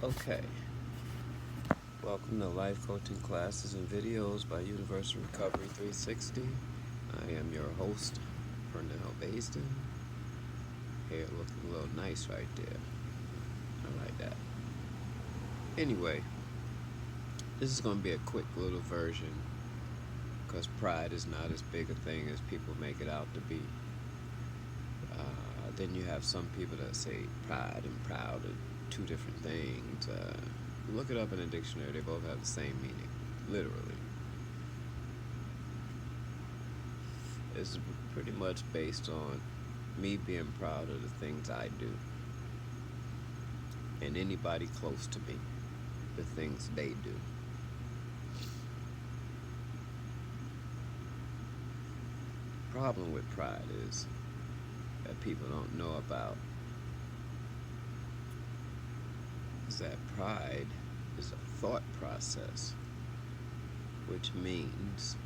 Okay, welcome to Life Coaching Classes and Videos by Universal Recovery 360. I am your host, Pernell Basden. Hair looking a little nice right there. I like that. Anyway, this is going to be a quick little version because pride is not as big a thing as people make it out to be. Then you have some people that say pride and proud are two different things. Look it up in a dictionary. They both have the same meaning, literally. It's pretty much based on me being proud of the things I do and anybody close to me, the things they do. Problem with pride is that people don't know about is that pride is a thought process, which means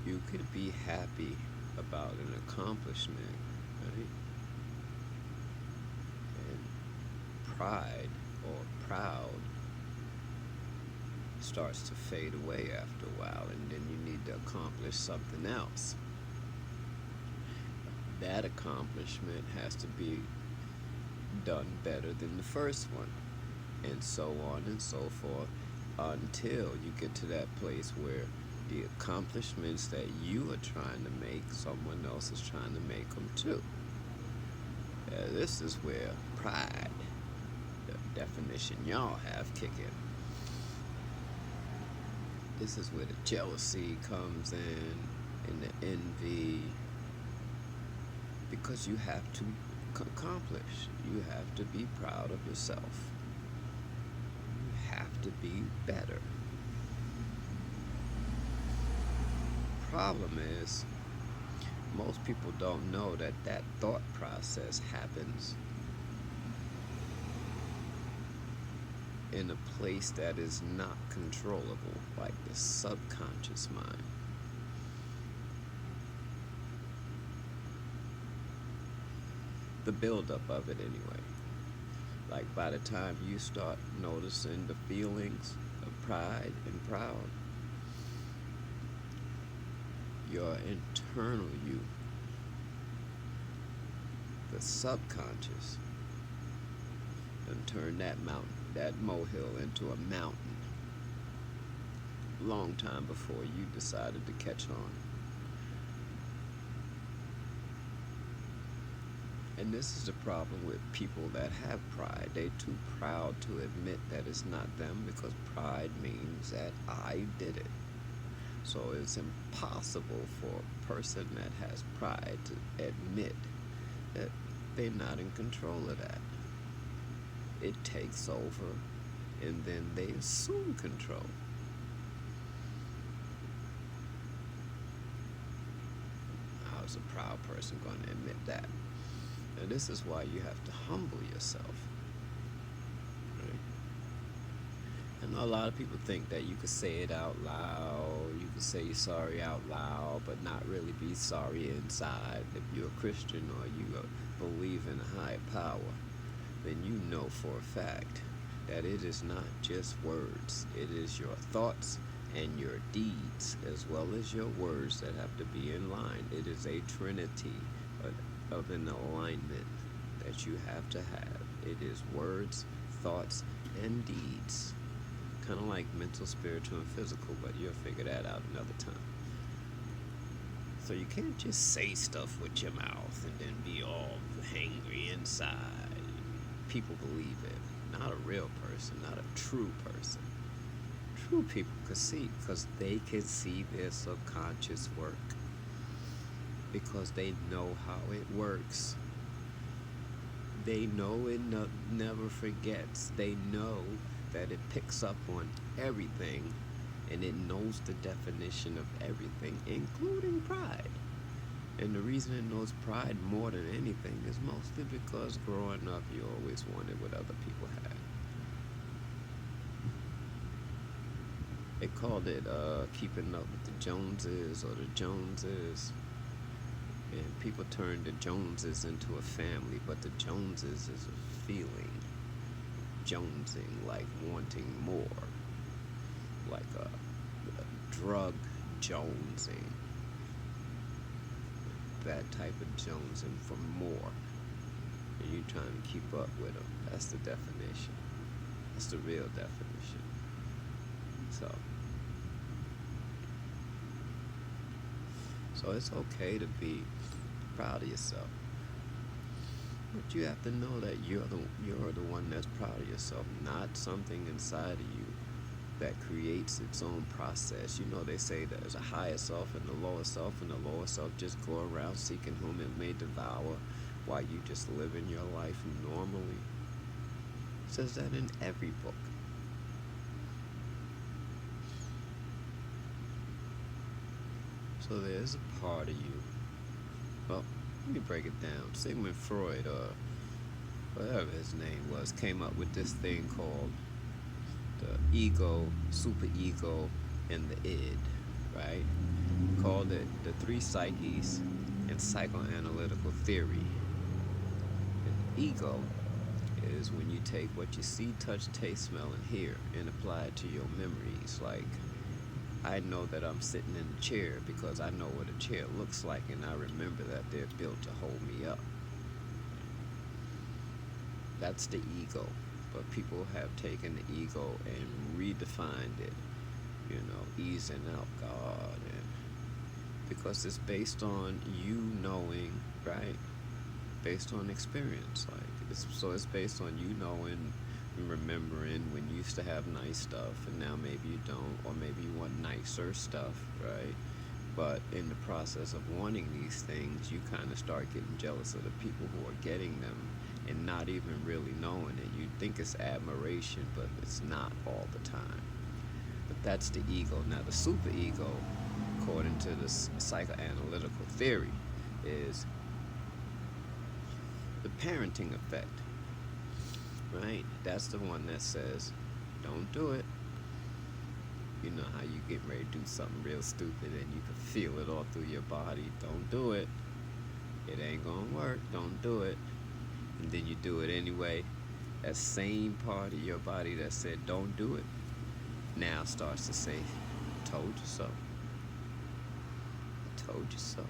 you could be happy about an accomplishment, right? And pride or proud starts to fade away after a while, and then you need to accomplish something else. That accomplishment has to be done better than the first one, and so on and so forth, until you get to that place where the accomplishments that you are trying to make, someone else is trying to make them too. This is where pride, the definition y'all have, kick in. This is where the jealousy comes in, and the envy, because you have to accomplish. You have to be proud of yourself. You have to be better. Problem is, most people don't know that that thought process happens in a place that is not controllable, like the subconscious mind. The buildup of it anyway. Like by the time you start noticing the feelings of pride and proud, your internal you, the subconscious, and turn that molehill into a mountain long time before you decided to catch on. And this is the problem with people that have pride. They're too proud to admit that it's not them, because pride means that I did it. So it's impossible for a person that has pride to admit that they're not in control of that. It takes over, and then they assume control. How is a proud person going to admit that? And this is why you have to humble yourself. Right? I know a lot of people think that you could say it out loud, you could say you're sorry out loud, but not really be sorry inside. If you're a Christian or you believe in a higher power, then you know for a fact that it is not just words. It is your thoughts and your deeds, as well as your words, that have to be in line. It is a trinity of an alignment that you have to have. It is words, thoughts, and deeds. Kind of like mental, spiritual, and physical, but you'll figure that out another time. So you can't just say stuff with your mouth and then be all hangry inside. People believe it. Not a real person, not a true person. True people can see, because they can see their subconscious work, because they know how it works. They know it never forgets. They know that it picks up on everything, and it knows the definition of everything, including pride. And the reason it knows pride more than anything is mostly because growing up you always wanted what other people had. They called it keeping up with the Joneses or the Joneses. And people turn the Joneses into a family, but the Joneses is a feeling. jonesing, like wanting more, like a drug jonesing, that type of jonesing for more, and you trying to keep up with them. That's the definition. That's the real definition. So it's okay to be proud of yourself, but you have to know that you're the one that's proud of yourself, not something inside of you that creates its own process. You know, they say there's a higher self and a lower self, and the lower self just go around seeking whom it may devour while you just living your life normally. It says that in every book. So there's a part of you. Well, let me break it down. Sigmund Freud, or whatever his name was, came up with this thing called the ego, superego, and the id, right? Called it the three psyches in psychoanalytical theory. And the ego is when you take what you see, touch, taste, smell, and hear and apply it to your memories. Like, I know that I'm sitting in a chair because I know what a chair looks like, and I remember that they're built to hold me up. That's the ego. But people have taken the ego and redefined it, easing out God, and because it's based on you knowing, right? Based on experience, so it's based on you knowing and remembering when you used to have nice stuff, and now maybe you don't, or maybe you want nicer stuff, right? But in the process of wanting these things, you kind of start getting jealous of the people who are getting them and not even really knowing it. You think it's admiration, but it's not all the time. But that's the ego. Now, the superego, according to the psychoanalytical theory, is the parenting effect, right? That's the one that says, don't do it. You know how you get ready to do something real stupid and you can feel it all through your body. Don't do it. It ain't gonna work. Don't do it. And then you do it anyway. That same part of your body that said don't do it now starts to say, told you so. I told you so.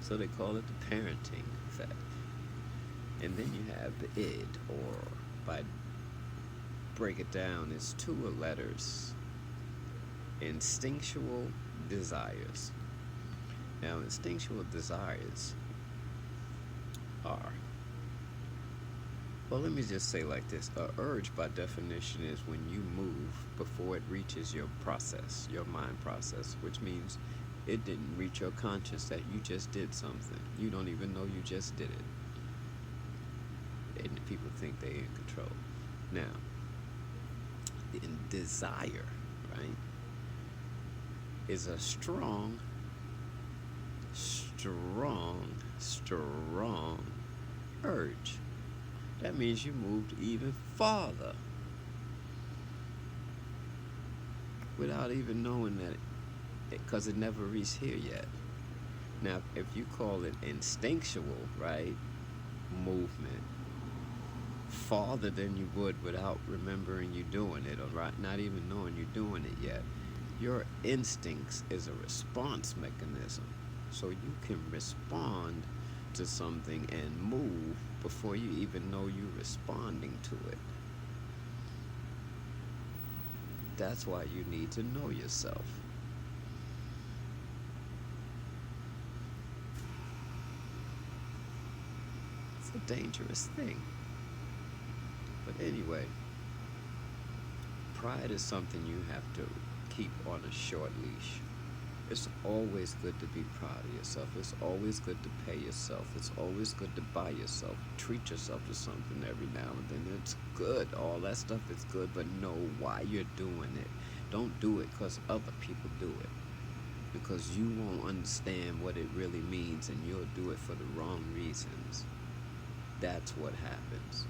So they call it the parenting effect. And then you have the id, or by break it down, it's two letters. Instinctual desires. Now, instinctual desires are, well, let me just say like this. A urge, by definition, is when you move before it reaches your process, your mind process, which means it didn't reach your conscious that you just did something. You don't even know you just did it. And people think they're in control. Now, in desire, right, is a strong urge. That means you moved even farther without even knowing that, because it never reached here yet. Now, if you call it instinctual, right, movement, farther than you would without remembering you doing it, or right, not even knowing you're doing it yet. Your instincts is a response mechanism. So you can respond to something and move before you even know you're responding to it. That's why you need to know yourself. It's a dangerous thing. But anyway, pride is something you have to keep on a short leash. It's always good to be proud of yourself. It's always good to pay yourself. It's always good to buy yourself. Treat yourself to something every now and then. It's good. All that stuff is good, but know why you're doing it. Don't do it because other people do it. Because you won't understand what it really means, and you'll do it for the wrong reasons. That's what happens.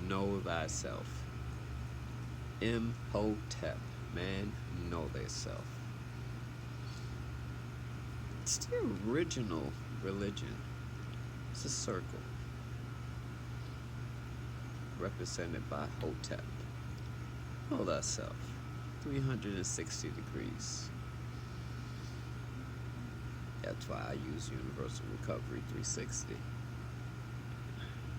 Know thyself. Imhotep. Man, know thyself. It's the original religion. It's a circle. represented by Hotep. Know thyself. 360 degrees. That's why I use Universal Recovery 360.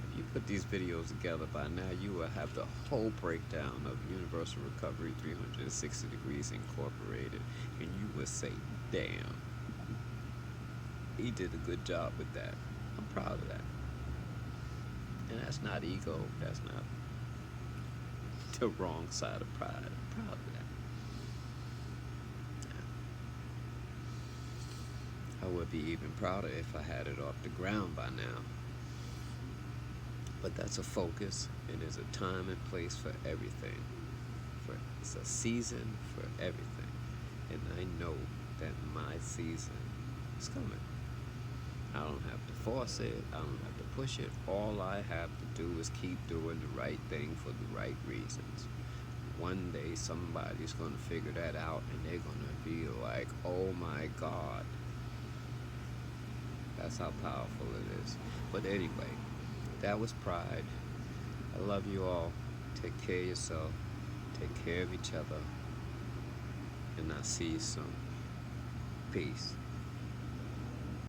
If you put these videos together by now, you will have the whole breakdown of Universal Recovery 360 degrees incorporated, and you will say, damn, he did a good job with that. I'm proud of that. And that's not ego, that's not the wrong side of pride. I'm proud of that. I would be even prouder if I had it off the ground by now. But that's a focus, and there's a time and place for everything. It's a season for everything. And I know that my season is coming. I don't have to force it. I don't have to push it. All I have to do is keep doing the right thing for the right reasons. One day somebody's going to figure that out, and they're going to be like, oh my God. That's how powerful it is. But anyway, that was pride. I love you all. Take care of yourself. Take care of each other. And I'll see you soon. Peace.